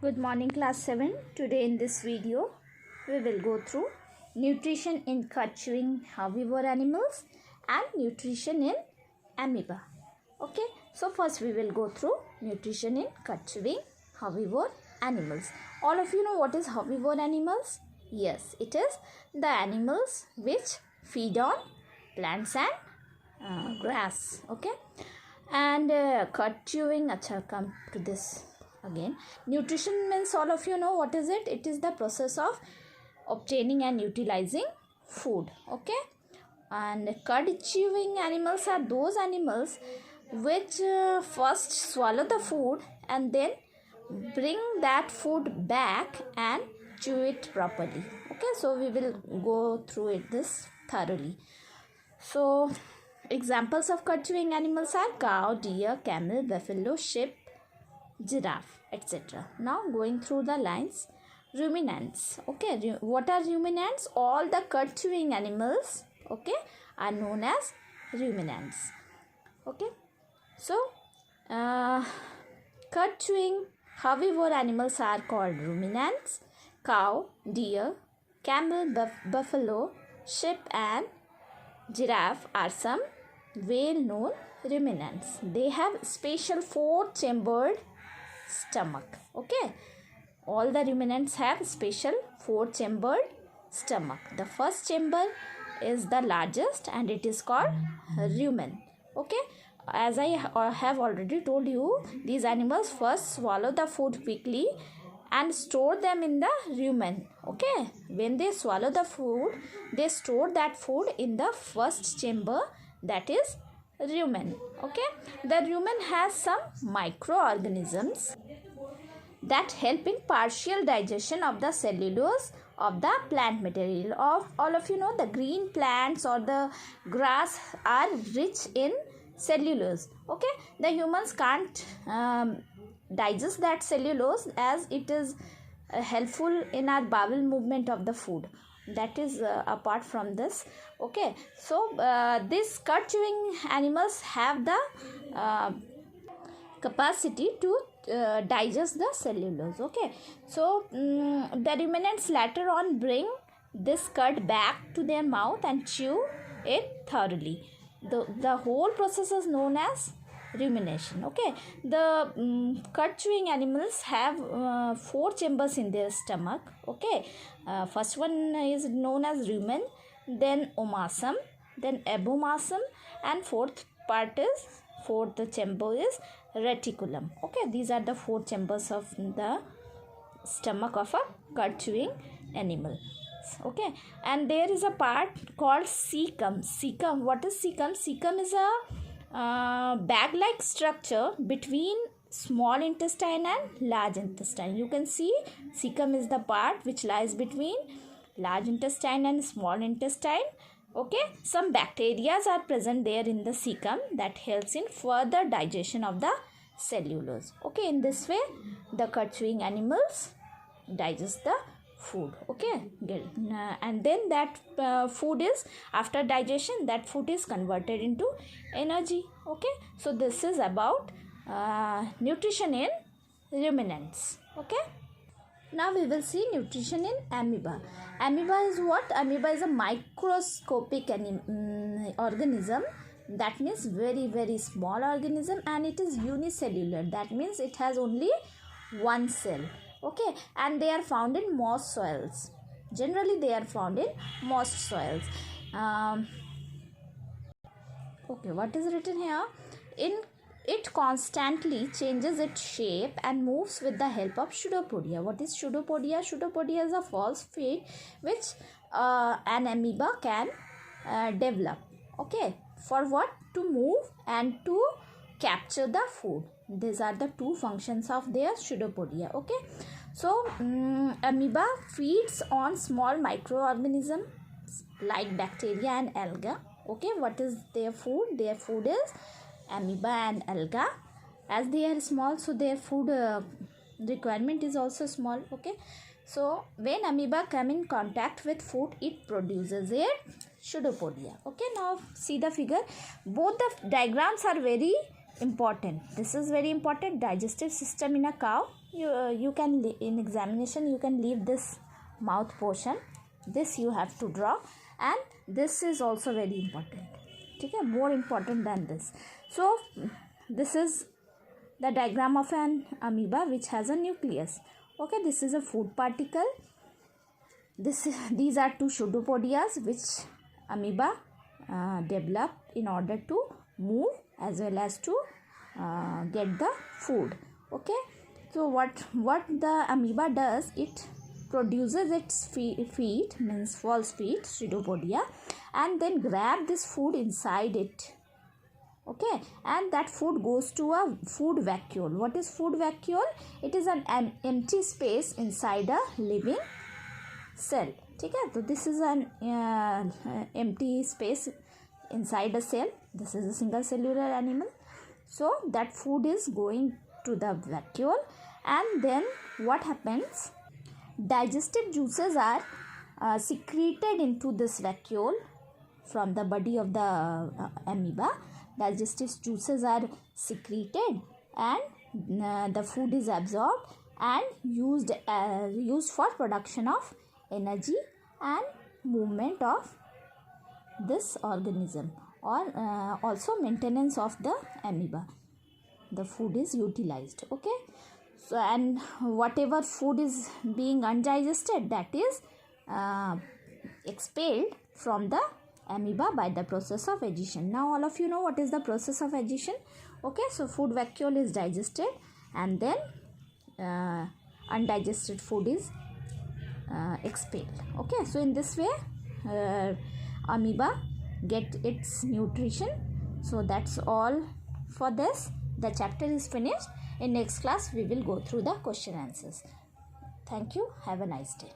Good morning class 7. Today in this video we will go through nutrition in cut chewing herbivore animals and nutrition in amoeba. Okay, so first we will go through nutrition in cut chewing herbivore animals. All of you know what is herbivore animals? Yes, it is the animals which feed on plants and grass. Okay, and cut chewing. Acha, come to this again. Nutrition means, all of you know what is it? It is the process of obtaining and utilizing food. Okay, and cud chewing animals are those animals which first swallow the food and then bring that food back and chew it properly. Okay, so we will go through this thoroughly. So examples of cud chewing animals are cow, deer, camel, buffalo, sheep, giraffe, etc. Now going through the lines. Ruminants. Okay, what are ruminants? All the cud chewing animals, okay, are known as ruminants. Okay, so cud chewing herbivore animals are called ruminants. Cow, deer, camel, buffalo, sheep and giraffe are some well known ruminants. They have special 4-chambered stomach. Okay, all the ruminants have special 4-chambered stomach. The first chamber is the largest and it is called rumen. Okay, as I have already told you, these animals first swallow the food quickly and store them in the rumen. Okay, when they swallow the food, they store that food in the first chamber, that is rumen. Okay, the rumen has some microorganisms that help in partial digestion of the cellulose of the plant material. Of all of you know, the green plants or the grass are rich in cellulose. Okay, the humans can't digest that cellulose as it is helpful in our bowel movement of the food. That is apart from this. Okay, so these cud chewing animals have the capacity to digest the cellulose. Okay, so the ruminants later on bring this cud back to their mouth and chew it thoroughly. The whole process is known as rumination. Okay, the cud chewing animals have 4 chambers in their stomach. Okay, first one is known as rumen, then omasum, then abomasum, and fourth chamber is reticulum. Okay, these are the 4 chambers of the stomach of a cud chewing animal. Okay, and there is a part called cecum. What is cecum? Cecum is a bag-like structure between small intestine and large intestine. You can see cecum is the part which lies between large intestine and small intestine. Okay, some bacteria are present there in the cecum that helps in further digestion of the cellulose. Okay, in this way the cud chewing animals digest the food. Okay, and then that food is, after digestion, that food is converted into energy. Okay, so this is about nutrition in ruminants. Okay, now we will see nutrition in amoeba. Amoeba is what? Amoeba is a microscopic organism. That means very small organism, and it is unicellular. That means it has only one cell. Okay, and they are found in moist soils. Generally they are found in moist soils. Okay, what is written here? It constantly changes its shape and moves with the help of pseudopodia. What is pseudopodia? Pseudopodia is a false feet which an amoeba can develop. Okay, for what? To move and to capture the food. These are the 2 functions of their pseudopodia. Okay, so amoeba feeds on small microorganisms like bacteria and alga. Okay, what is their food? Their food is amoeba and alga. As they are small, so their food requirement is also small. Okay, so when amoeba come in contact with food, it produces a pseudopodia. Okay, now see the figure. Both the diagrams are very important. This is very important. Digestive system in a cow you can in examination you can leave this mouth portion. This you have to draw, and this is also very important. Okay, more important than this. So this is the diagram of an amoeba which has a nucleus. Okay, this is a food particle. These are two pseudopodias which amoeba develop in order to move as well as to get the food. Okay, so what the amoeba does, it produces its feet, means false feet, pseudopodia, and then grab this food inside it. Okay, and that food goes to a food vacuole. What is food vacuole? It is an empty space inside a living cell. Okay, so this is an empty space inside a cell. This is a single cellular animal. So that food is going to the vacuole, and then what happens? Digestive juices are secreted into this vacuole from the body of the amoeba. Digestive juices are secreted, and the food is absorbed and used for production of energy and movement of this organism, or also maintenance of the amoeba. The food is utilized. Okay, so and whatever food is being undigested, that is expelled from the amoeba by the process of adhesion. Now all of you know what is the process of adhesion. Okay, so food vacuole is digested, and then undigested food is expelled. Okay, so in this way amoeba get its nutrition. So that's all for this. The chapter is finished. In next class we will go through the question answers. Thank you. Have a nice day.